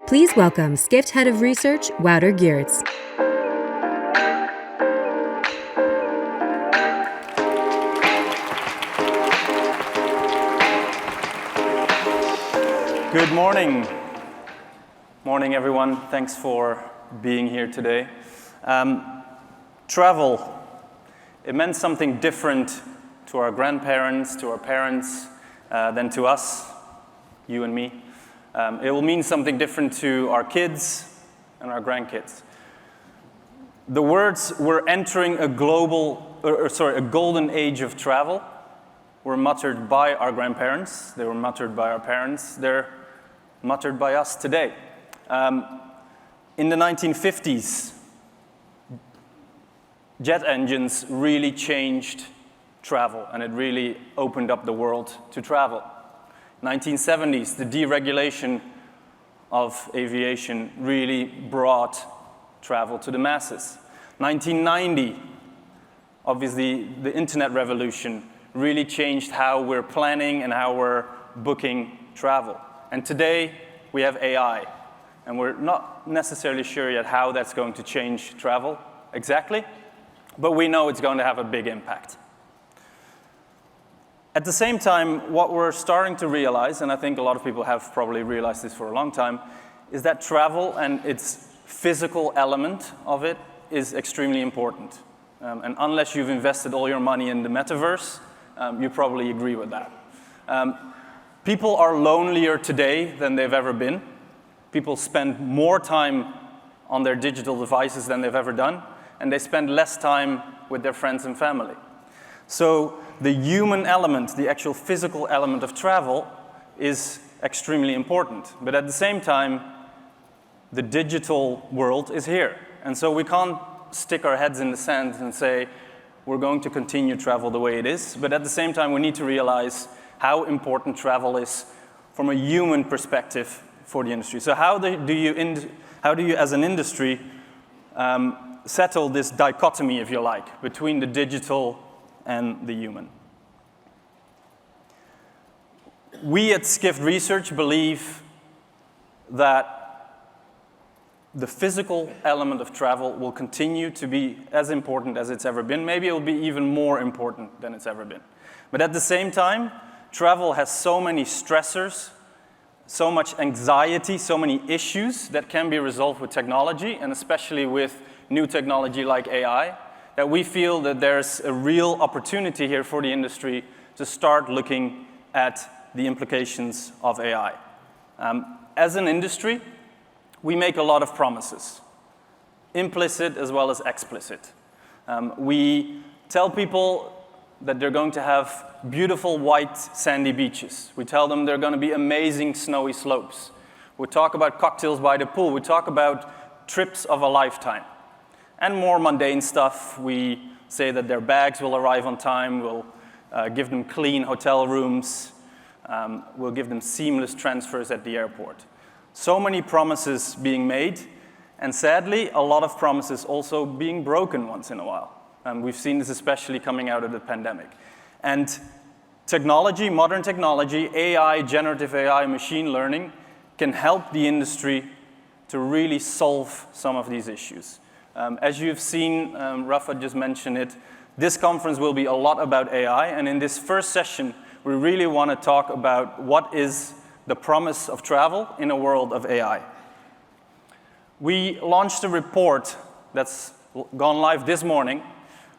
Please welcome Skift Head of Research, Wouter Geerts. Good morning. Morning, everyone. Thanks for being here today. Travel, it meant something different to our grandparents, to our parents, than to us, you and me. It will mean something different to our kids and our grandkids. The words, "we're entering a golden age of travel," were muttered by our grandparents. They were muttered by our parents. They're muttered by us today. In the 1950s, jet engines really changed travel, and it really opened up the world to travel. 1970s, the deregulation of aviation really brought travel to the masses. 1990, obviously, the internet revolution really changed how we're planning and how we're booking travel. And today, we have AI, and we're not necessarily sure yet how that's going to change travel exactly, but we know it's going to have a big impact. At the same time, what we're starting to realize, and I think a lot of people have probably realized this for a long time, is that travel and its physical element of it is extremely important. And unless you've invested all your money in the metaverse, you probably agree with that. People are lonelier today than they've ever been. People spend more time on their digital devices than they've ever done, and they spend less time with their friends and family. So the human element, the actual physical element of travel, is extremely important. But at the same time, the digital world is here. And so we can't stick our heads in the sand and say, we're going to continue travel the way it is. But at the same time, we need to realize how important travel is from a human perspective for the industry. So how do you as an industry, settle this dichotomy, if you like, between the digital and the human? We at Skift Research believe that the physical element of travel will continue to be as important as it's ever been. Maybe it will be even more important than it's ever been. But at the same time, travel has so many stressors, so much anxiety, so many issues that can be resolved with technology, and especially with new technology like AI, that we feel that there's a real opportunity here for the industry to start looking at the implications of AI. As an industry, we make a lot of promises, implicit as well as explicit. We tell people that they're going to have beautiful white sandy beaches. We tell them they're going to be amazing snowy slopes. We talk about cocktails by the pool. We talk about trips of a lifetime. And more mundane stuff, we say that their bags will arrive on time, we'll give them clean hotel rooms, we'll give them seamless transfers at the airport. So many promises being made, and sadly, a lot of promises also being broken once in a while. We've seen this especially coming out of the pandemic. And technology, modern technology, AI, generative AI, machine learning, can help the industry to really solve some of these issues. As you've seen, Rafa just mentioned it, this conference will be a lot about AI, and in this first session, we really want to talk about what is the promise of travel in a world of AI. We launched a report that's gone live this morning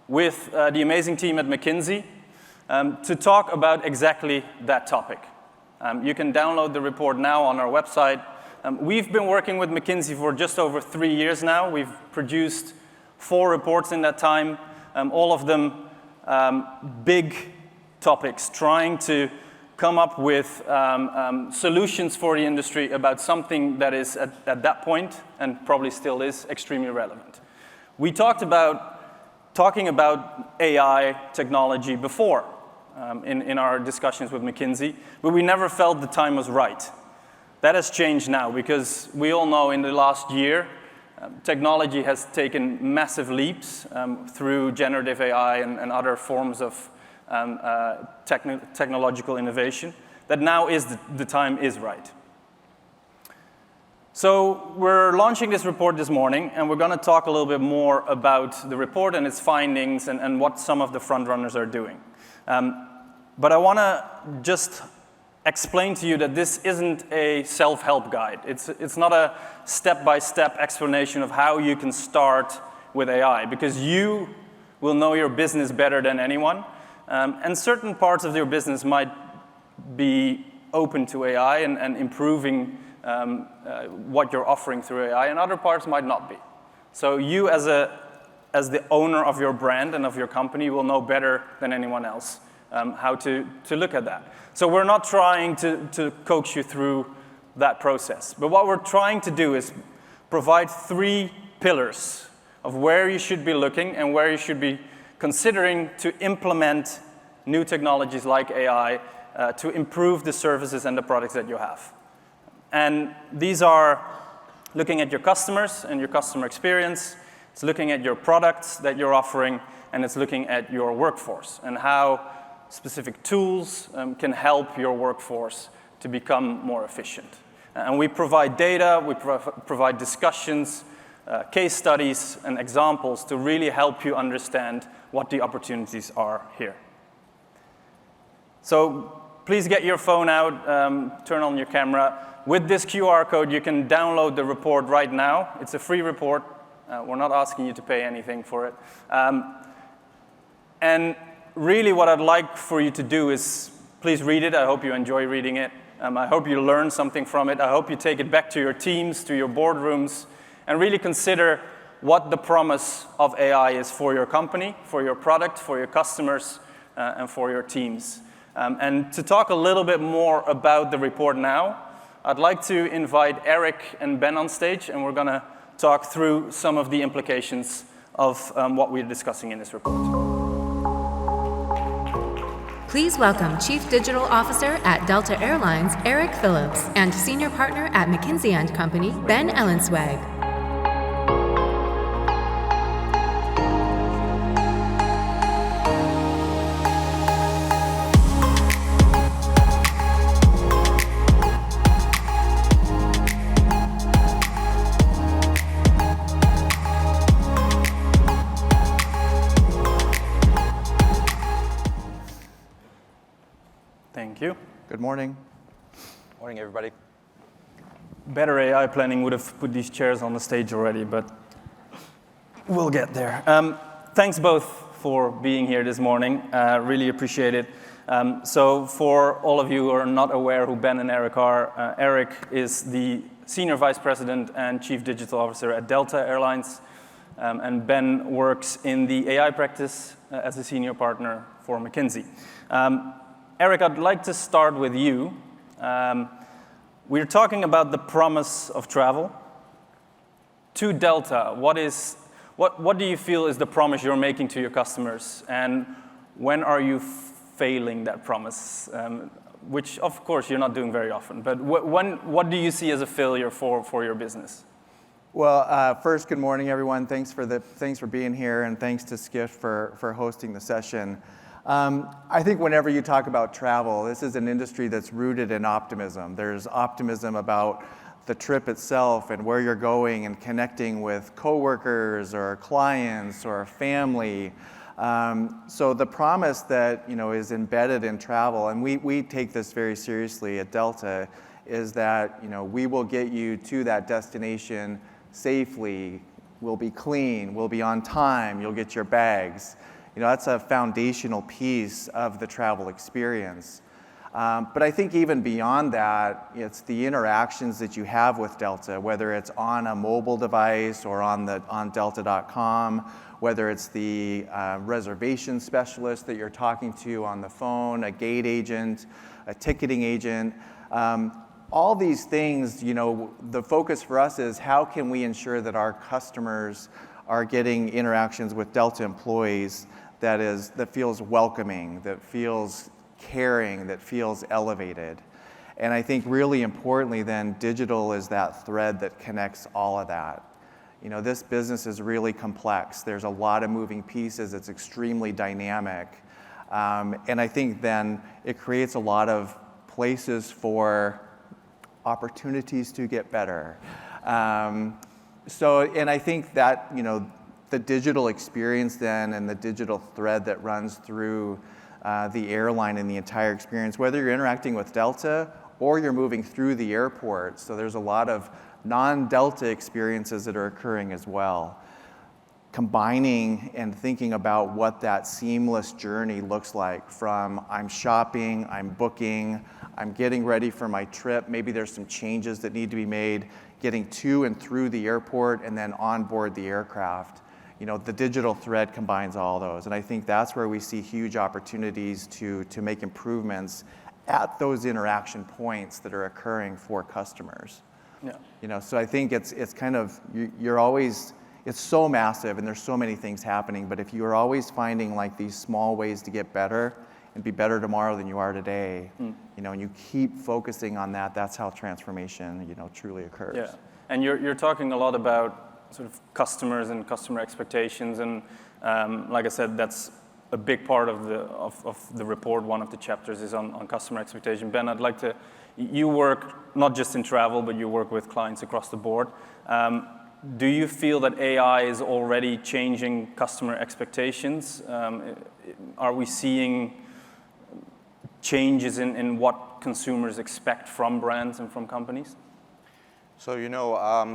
with the amazing team at McKinsey to talk about exactly that topic. You can download the report now on our website. We've been working with McKinsey for just over 3 years now. We've produced 4 reports in that time, all of them big topics, trying to come up with solutions for the industry about something that is, at that point, and probably still is, extremely relevant. We talking about AI technology before in our discussions with McKinsey, but we never felt the time was right. That has changed now, because we all know in the last year, technology has taken massive leaps through generative AI and other forms of technological innovation, that now is the time is right. So we're launching this report this morning, and we're going to talk a little bit more about the report and its findings and what some of the front runners are doing. But I want to just explain to you that this isn't a self-help guide. It's not a step-by-step explanation of how you can start with AI, because you will know your business better than anyone, and certain parts of your business might be open to AI and improving what you're offering through AI, and other parts might not be. So you, as the owner of your brand and of your company, will know better than anyone else how to look at that. So we're not trying to coax you through that process. But what we're trying to do is provide 3 pillars of where you should be looking and where you should be considering to implement new technologies like AI to improve the services and the products that you have. And these are looking at your customers and your customer experience. It's looking at your products that you're offering, and it's looking at your workforce and how specific tools can help your workforce to become more efficient. And we provide data, we provide discussions, case studies, and examples to really help you understand what the opportunities are here. So please get your phone out, turn on your camera. With this QR code, you can download the report right now. It's a free report. We're not asking you to pay anything for it. And really what I'd like for you to do is please read it. I hope you enjoy reading it. I hope you learn something from it. I hope you take it back to your teams, to your boardrooms, and really consider what the promise of AI is for your company, for your product, for your customers, and for your teams. And to talk a little bit more about the report now, I'd like to invite Eric and Ben on stage, and we're going to talk through some of the implications of what we're discussing in this report. Please welcome Chief Digital Officer at Delta Airlines, Eric Phillips, and Senior Partner at McKinsey & Company, Ben Ellencweig. Thank you. Good morning. Morning, everybody. Better AI planning would have put these chairs on the stage already, but we'll get there. Thanks both for being here this morning. Really appreciate it. So for all of you who are not aware who Ben and Eric are, Eric is the Senior Vice President and Chief Digital Officer at Delta Airlines, and Ben works in the AI practice as a senior partner for McKinsey. Eric, I'd like to start with you. We're talking about the promise of travel. To Delta, what do you feel is the promise you're making to your customers, and when are you failing that promise? Which, of course, you're not doing very often. But what do you see as a failure for your business? Well, first, good morning, everyone. Thanks for being here, and thanks to Skift for hosting the session. I think whenever you talk about travel, this is an industry that's rooted in optimism. There's optimism about the trip itself and where you're going and connecting with coworkers or clients or family. So the promise that is embedded in travel, and we take this very seriously at Delta, is that we will get you to that destination safely. We'll be clean. We'll be on time. You'll get your bags. That's a foundational piece of the travel experience. But I think even beyond that, it's the interactions that you have with Delta, whether it's on a mobile device or on Delta.com, whether it's the reservation specialist that you're talking to on the phone, a gate agent, a ticketing agent. All these things, the focus for us is how can we ensure that our customers are getting interactions with Delta employees that feels welcoming, that feels caring, that feels elevated. And I think really importantly then, digital is that thread that connects all of that. This business is really complex. There's a lot of moving pieces. It's extremely dynamic. And I think then it creates a lot of places for opportunities to get better. And I think that, the digital experience then and the digital thread that runs through the airline and the entire experience, whether you're interacting with Delta or you're moving through the airport. So there's a lot of non-Delta experiences that are occurring as well. Combining and thinking about what that seamless journey looks like from I'm shopping, I'm booking, I'm getting ready for my trip, maybe there's some changes that need to be made, getting to and through the airport and then on board the aircraft. The digital thread combines all those. And I think that's where we see huge opportunities to make improvements at those interaction points that are occurring for customers. Yeah. So I think it's kind of, you're always, it's so massive and there's so many things happening, but if you're always finding like these small ways to get better and be better tomorrow than you are today, and you keep focusing on that, that's how transformation, truly occurs. Yeah, and you're talking a lot about sort of customers and customer expectations, and like I said, that's a big part of the report. One of the chapters is on customer expectation. Ben, I'd like to, you work not just in travel, but you work with clients across the board. Do you feel that AI is already changing customer expectations? Are we seeing changes in what consumers expect from brands and from companies? So,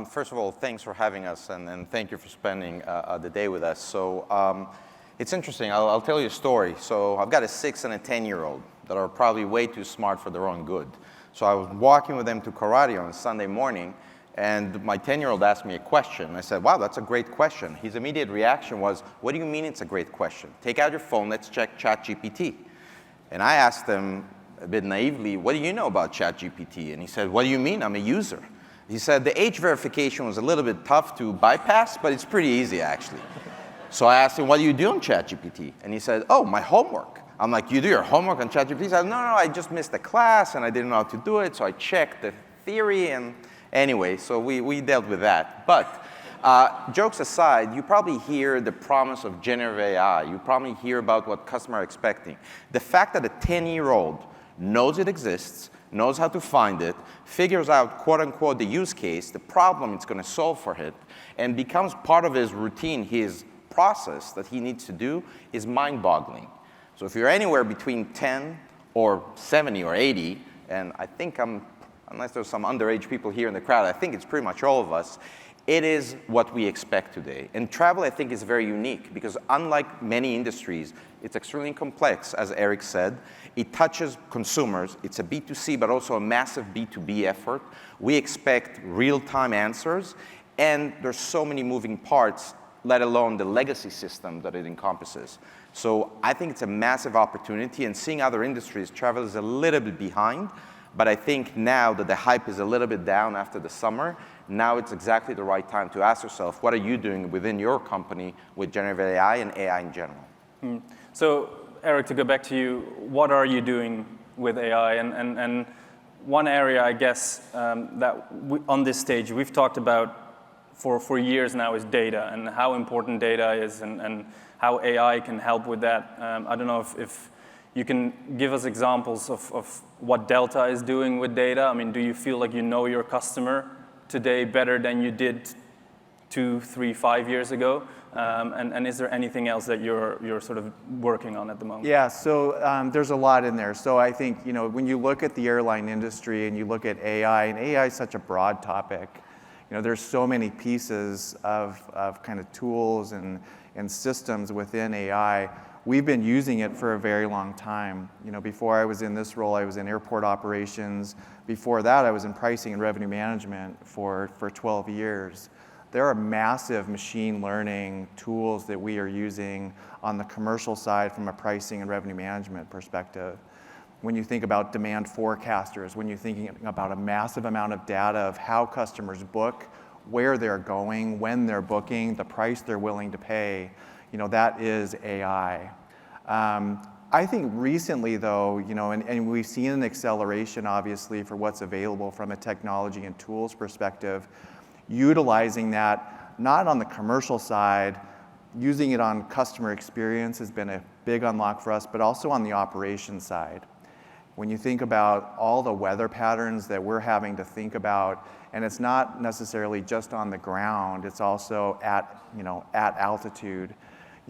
first of all, thanks for having us, and thank you for spending the day with us. So, it's interesting. I'll tell you a story. So, I've got a 6 and a 10-year-old that are probably way too smart for their own good. So, I was walking with them to karate on Sunday morning, and my 10-year-old asked me a question. I said, wow, that's a great question. His immediate reaction was, what do you mean it's a great question? Take out your phone, let's check ChatGPT. And I asked him a bit naively, what do you know about ChatGPT? And he said, what do you mean? I'm a user. He said the age verification was a little bit tough to bypass, but it's pretty easy, actually. So I asked him, what do you do on ChatGPT? And he said, oh, my homework. I'm like, you do your homework on ChatGPT? He said, no, I just missed a class, and I didn't know how to do it, so I checked the theory, and anyway, so we dealt with that. But jokes aside, you probably hear the promise of generative AI. You probably hear about what customers are expecting. The fact that a 10-year-old knows it exists, knows how to find it, figures out, quote unquote, the use case, the problem it's going to solve for it, and becomes part of his routine, his process that he needs to do, is mind-boggling. So if you're anywhere between 10 or 70 or 80, and I think unless there's some underage people here in the crowd, I think it's pretty much all of us, it is what we expect today. And travel, I think, is very unique because unlike many industries, it's extremely complex, as Eric said. It touches consumers. It's a B2C, but also a massive B2B effort. We expect real-time answers, and there's so many moving parts, let alone the legacy system that it encompasses. So I think it's a massive opportunity, and seeing other industries, travel is a little bit behind, but I think now that the hype is a little bit down after the summer, now it's exactly the right time to ask yourself, what are you doing within your company with generative AI and AI in general? So, Eric, to go back to you, what are you doing with AI? And one area, I guess, that on this stage we've talked about for years now is data and how important data is and how AI can help with that. I don't know if you can give us examples of what Delta is doing with data. I mean, do you feel like you know your customer today better than you did 2, 3, 5 years ago? And is there anything else that you're sort of working on at the moment? Yeah, so there's a lot in there. So I think, when you look at the airline industry and you look at AI, and AI is such a broad topic, there's so many pieces of kind of tools and systems within AI. We've been using it for a very long time. Before I was in this role, I was in airport operations. Before that, I was in pricing and revenue management for 12 years. There are massive machine learning tools that we are using on the commercial side from a pricing and revenue management perspective. When you think about demand forecasters, when you're thinking about a massive amount of data of how customers book, where they're going, when they're booking, the price they're willing to pay, that is AI. I think recently, though, and we've seen an acceleration, obviously, for what's available from a technology and tools perspective, utilizing that, not on the commercial side, using it on customer experience has been a big unlock for us, but also on the operations side. When you think about all the weather patterns that we're having to think about, and it's not necessarily just on the ground, it's also at altitude.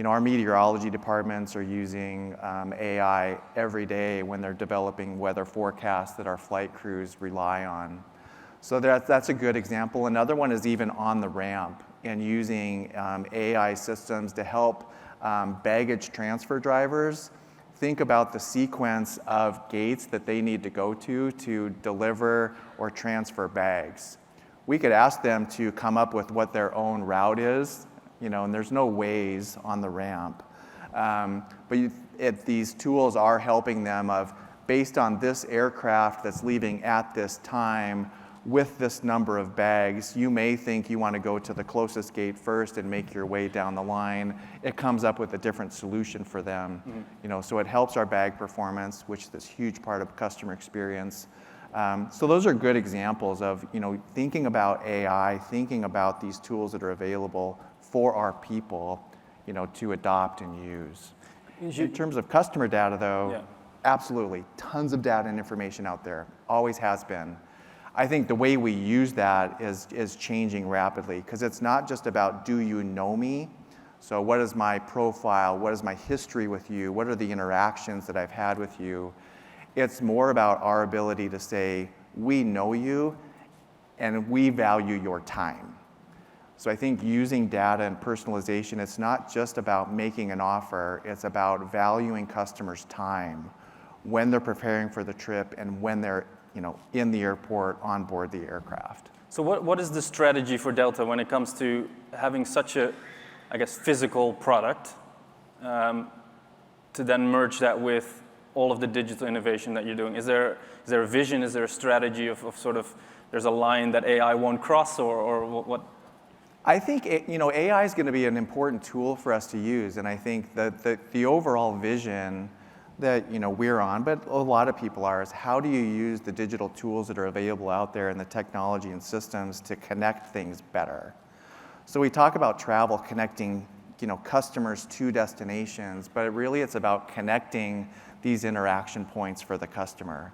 Our meteorology departments are using AI every day when they're developing weather forecasts that our flight crews rely on. So that's a good example. Another one is even on the ramp and using AI systems to help baggage transfer drivers think about the sequence of gates that they need to go to deliver or transfer bags. We could ask them to come up with what their own route is, and there's no ways on the ramp. But these tools are helping them based on this aircraft that's leaving at this time, with this number of bags, you may think you want to go to the closest gate first and make your way down the line. It comes up with a different solution for them. Mm-hmm. So it helps our bag performance, which is this huge part of customer experience. So those are good examples of thinking about AI, thinking about these tools that are available for our people, to adopt and use. In terms of customer data, though, absolutely, tons of data and information out there, always has been. I think the way we use that is changing rapidly, because it's not just about, do you know me? So what is my profile? What is my history with you? What are the interactions that I've had with you? It's more about our ability to say, we know you, and we value your time. So I think using data and personalization, it's not just about making an offer, it's about valuing customers' time when they're preparing for the trip and when they're in the airport, on board the aircraft. So what is the strategy for Delta when it comes to having such a, physical product, to then merge that with all of the digital innovation that you're doing? Is there a vision? Is there a strategy of sort of, there's a line that AI won't cross, or what? I think AI is going to be an important tool for us to use, and I think that the overall vision that we're on, but a lot of people are, is how do you use the digital tools that are available out there and the technology and systems to connect things better? So we talk about travel connecting customers to destinations, but really it's about connecting these interaction points for the customer.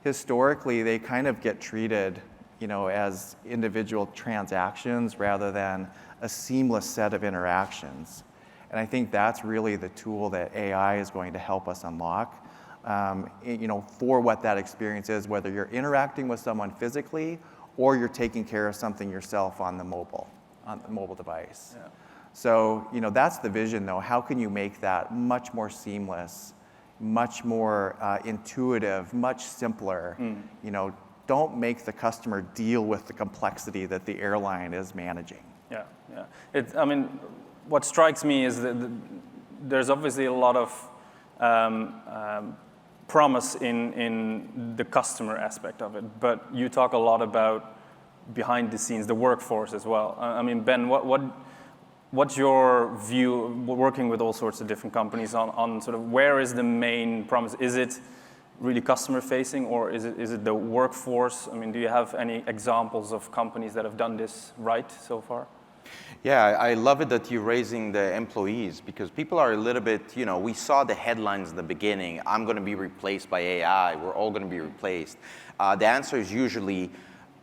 Historically, they kind of get treated as individual transactions rather than a seamless set of interactions. And I think that's really the tool that AI is going to help us unlock, for what that experience is, whether you're interacting with someone physically or you're taking care of something yourself on the mobile device. Yeah. So, that's the vision, though. How can you make that much more seamless, much more intuitive, much simpler? Don't make the customer deal with the complexity that the airline is managing. Yeah. What strikes me is that there's obviously a lot of promise in the customer aspect of it, but you talk a lot about behind the scenes, the workforce as well. Ben, what's your view, working with all sorts of different companies, on sort of where is the main promise? Is it really customer facing, or is it the workforce? Do you have any examples of companies that have done this right so far? Yeah, I love it that you're raising the employees, because people are a little bit, we saw the headlines in the beginning, I'm going to be replaced by AI, we're all going to be replaced. The answer is usually,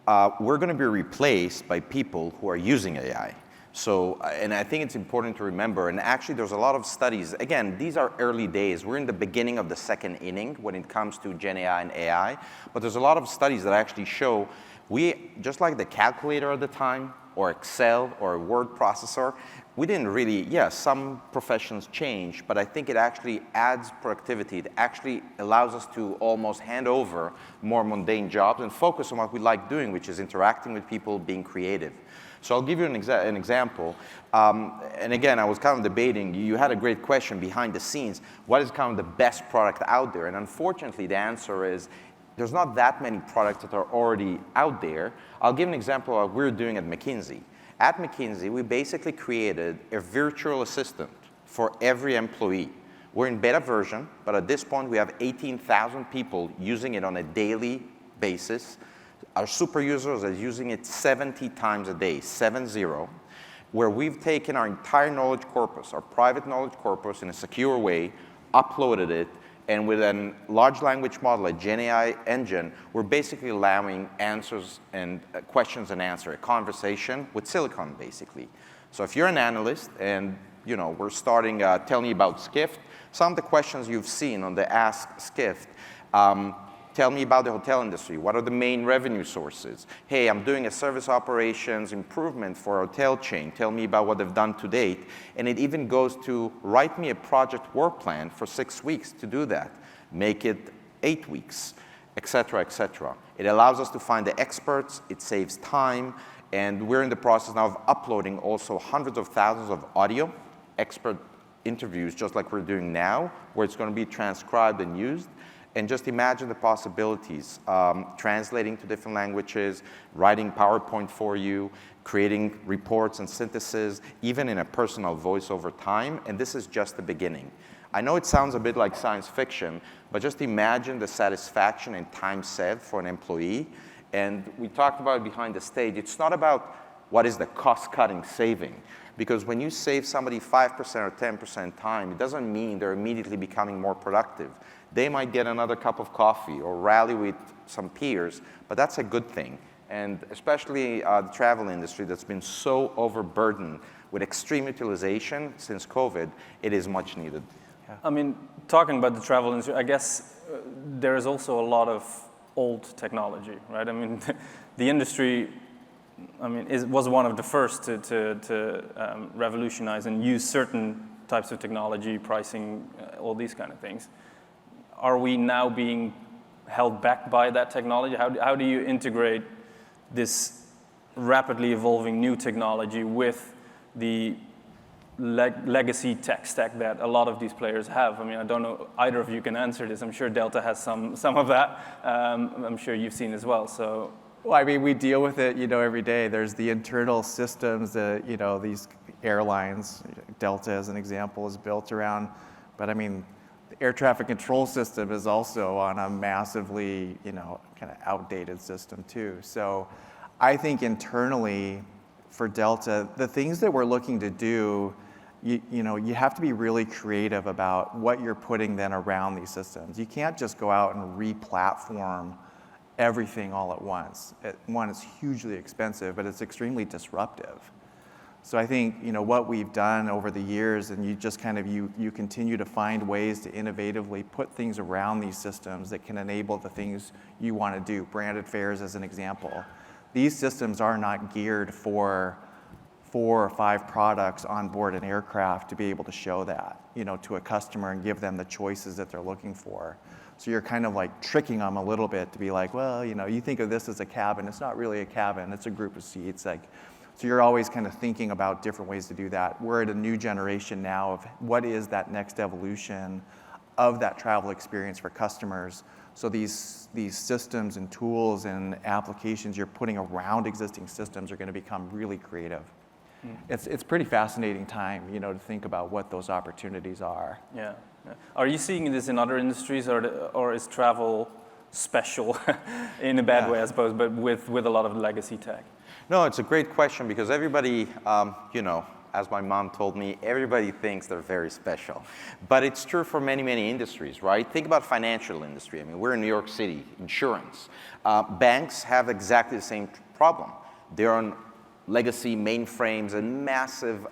we're going to be replaced by people who are using AI. So, and I think it's important to remember, and actually there's a lot of studies, again, these are early days, we're in the beginning of the second inning when it comes to Gen AI and AI, but there's a lot of studies that actually show just like the calculator at the time, or Excel, or a word processor, we didn't really, some professions change, but I think it actually adds productivity. It actually allows us to almost hand over more mundane jobs and focus on what we like doing, which is interacting with people, being creative. So I'll give you an example. And again, I was kind of debating, you had a great question behind the scenes, what is kind of the best product out there? And unfortunately, the answer is, there's not that many products that are already out there. I'll give an example of what we're doing at McKinsey. At McKinsey, we basically created a virtual assistant for every employee. We're in beta version, but at this point, we have 18,000 people using it on a daily basis. Our super users are using it 70 times a day, 70, where we've taken our entire knowledge corpus, our private knowledge corpus, in a secure way, uploaded it, And with a large language model, a GenAI engine, we're basically allowing answers and questions and answer, a conversation with silicon, basically. So if you're an analyst and we're starting telling you about Skift, some of the questions you've seen on the Ask Skift, tell me about the hotel industry. What are the main revenue sources? Hey, I'm doing a service operations improvement for a hotel chain. Tell me about what they've done to date. And it even goes to write me a project work plan for 6 weeks to do that. Make it 8 weeks, et cetera, et cetera. It allows us to find the experts. It saves time. And we're in the process now of uploading also hundreds of thousands of audio, expert interviews, just like we're doing now, where it's going to be transcribed and used. And just imagine the possibilities, translating to different languages, writing PowerPoint for you, creating reports and synthesis, even in a personal voice over time, and this is just the beginning. I know it sounds a bit like science fiction, but just imagine the satisfaction and time saved for an employee. And we talked about it behind the stage. It's not about what is the cost-cutting saving, because when you save somebody 5% or 10% time, it doesn't mean they're immediately becoming more productive. They might get another cup of coffee or rally with some peers, but that's a good thing. And especially the travel industry that's been so overburdened with extreme utilization since COVID, it is much needed. Yeah. I mean, talking about the travel industry, I guess there is also a lot of old technology, right? I mean, the industry, was one of the first to revolutionize and use certain types of technology, pricing, all these kind of things. Are we now being held back by that technology? How do you integrate this rapidly evolving new technology with the legacy tech stack that a lot of these players have? I mean, I don't know either of you can answer this. I'm sure Delta has some of that. I'm sure you've seen as well. So, well, I mean, we deal with it, every day. There's the internal systems that these airlines, Delta as an example, is built around. But I mean, the air traffic control system is also on a massively, kind of outdated system too. So I think internally for Delta, the things that we're looking to do, you have to be really creative about what you're putting then around these systems. You can't just go out and re-platform everything all at once. One, it's hugely expensive, but it's extremely disruptive. So I think what we've done over the years, and you just kind of you continue to find ways to innovatively put things around these systems that can enable the things you want to do. Branded fares as an example. These systems are not geared for 4 or 5 products on board an aircraft to be able to show that to a customer and give them the choices that they're looking for. So you're kind of like tricking them a little bit to be like, well, you think of this as a cabin. It's not really a cabin. It's a group of seats. So you're always kind of thinking about different ways to do that. We're at a new generation now of what is that next evolution of that travel experience for customers. So these systems and tools and applications you're putting around existing systems are going to become really creative. It's pretty fascinating time, to think about what those opportunities are. Yeah. Are you seeing this in other industries, or is travel special in a bad way, I suppose, but with a lot of legacy tech? No, it's a great question because everybody, as my mom told me, everybody thinks they're very special. But it's true for many, many industries, right? Think about financial industry. I mean, we're in New York City, insurance. Banks have exactly the same problem. They're on legacy mainframes and massive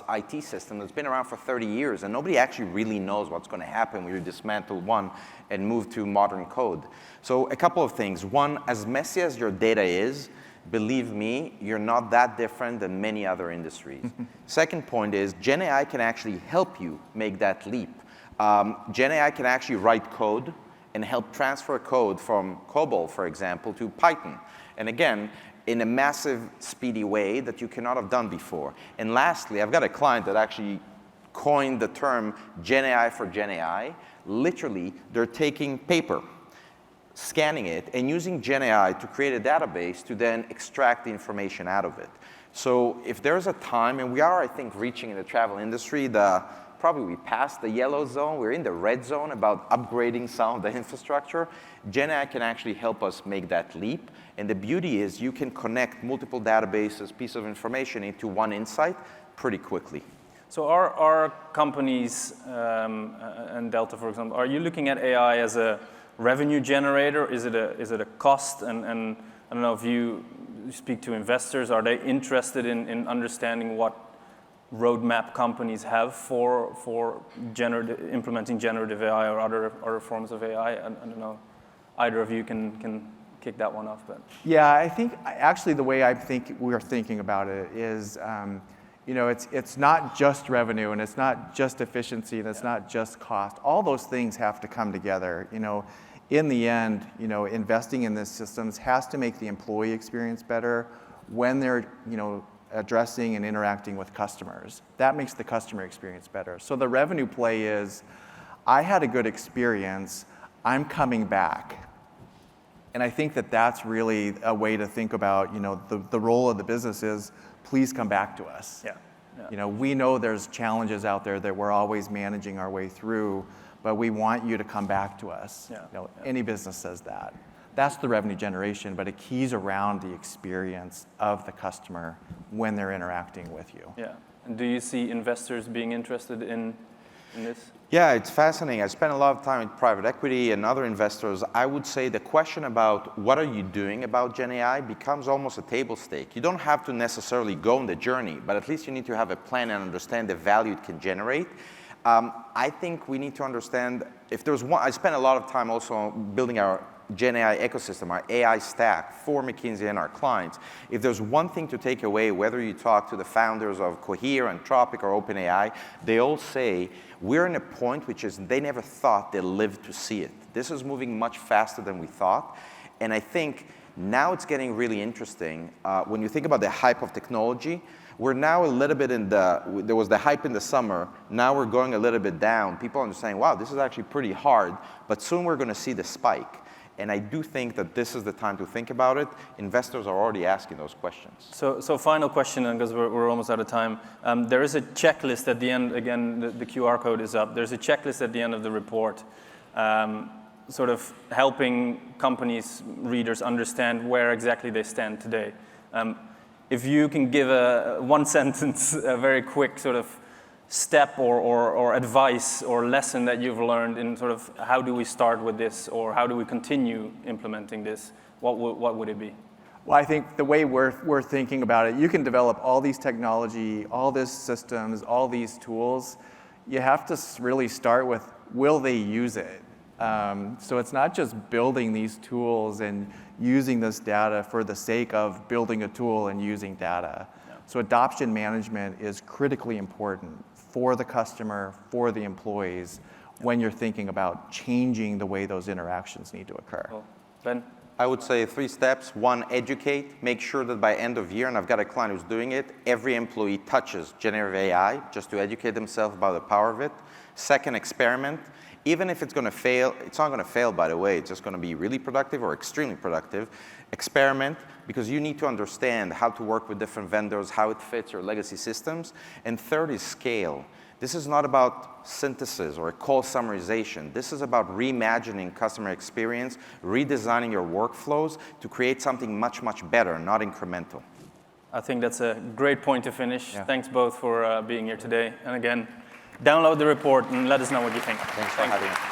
IT system that's been around for 30 years, and nobody actually really knows what's going to happen when you dismantle one and move to modern code. So a couple of things. One, as messy as your data is, believe me, you're not that different than many other industries. Second point is, GenAI can actually help you make that leap. GenAI can actually write code and help transfer code from COBOL, for example, to Python. And again, in a massive, speedy way that you cannot have done before. And lastly, I've got a client that actually coined the term GenAI for GenAI. Literally, they're taking paper, scanning it, and using GenAI to create a database to then extract the information out of it. So if there's a time, and we are, I think, reaching in the travel industry, probably we passed the yellow zone, we're in the red zone about upgrading some of the infrastructure. GenAI can actually help us make that leap. And the beauty is you can connect multiple databases, pieces of information into one insight pretty quickly. So are companies, and Delta, for example, are you looking at AI as a revenue generator? Is it a cost? And I don't know if you speak to investors, are they interested in understanding what roadmap companies have for implementing generative AI or other forms of AI? I don't know. Either of you can kick that one off, but yeah, I think actually the way we're thinking about it is, it's not just revenue and it's not just efficiency and it's not just cost. All those things have to come together. In the end, investing in these systems has to make the employee experience better when they're, addressing and interacting with customers. That makes the customer experience better. So the revenue play is, I had a good experience, I'm coming back. And I think that that's really a way to think about, the role of the business is, please come back to us. Yeah. We know there's challenges out there that we're always managing our way through, but we want you to come back to us. Any business says that. That's the revenue generation, but it keys around the experience of the customer when they're interacting with you. Yeah. And do you see investors being interested in this? Yeah, it's fascinating. I spent a lot of time with private equity and other investors. I would say the question about what are you doing about Gen AI becomes almost a table stake. You don't have to necessarily go on the journey, but at least you need to have a plan and understand the value it can generate. I think we need to understand, if there's one, I spent a lot of time also building our Gen AI ecosystem, our AI stack for McKinsey and our clients. If there's one thing to take away, whether you talk to the founders of Cohere, Anthropic, or OpenAI, they all say, we're in a point which is they never thought they'd live to see it. This is moving much faster than we thought. And I think now it's getting really interesting. When you think about the hype of technology, we're now a little bit there was the hype in the summer, now we're going a little bit down. People are saying, wow, this is actually pretty hard, but soon we're going to see the spike. And I do think that this is the time to think about it. Investors are already asking those questions. So final question, because we're almost out of time. There is a checklist at the end. Again, the QR code is up. There's a checklist at the end of the report, sort of helping companies, readers understand where exactly they stand today. If you can give one sentence, a very quick sort of step or advice or lesson that you've learned in sort of how do we start with this or how do we continue implementing this, what would it be? Well, I think the way we're thinking about it, you can develop all these technology, all these systems, all these tools. You have to really start with, will they use it? So it's not just building these tools and using this data for the sake of building a tool and using data. Yeah. So adoption management is critically important for the customer, for the employees, when you're thinking about changing the way those interactions need to occur. Cool. Ben? I would say 3 steps. 1, educate. Make sure that by end of year, and I've got a client who's doing it, every employee touches generative AI just to educate themselves about the power of it. 2nd, experiment. Even if it's going to fail, it's not going to fail, by the way. It's just going to be really productive or extremely productive. Experiment, because you need to understand how to work with different vendors, how it fits your legacy systems. And 3rd is scale. This is not about synthesis or a call summarization. This is about reimagining customer experience, redesigning your workflows to create something much, much better, not incremental. I think that's a great point to finish. Yeah. Thanks both for being here today. And again, download the report and let us know what you think. Thanks for having us.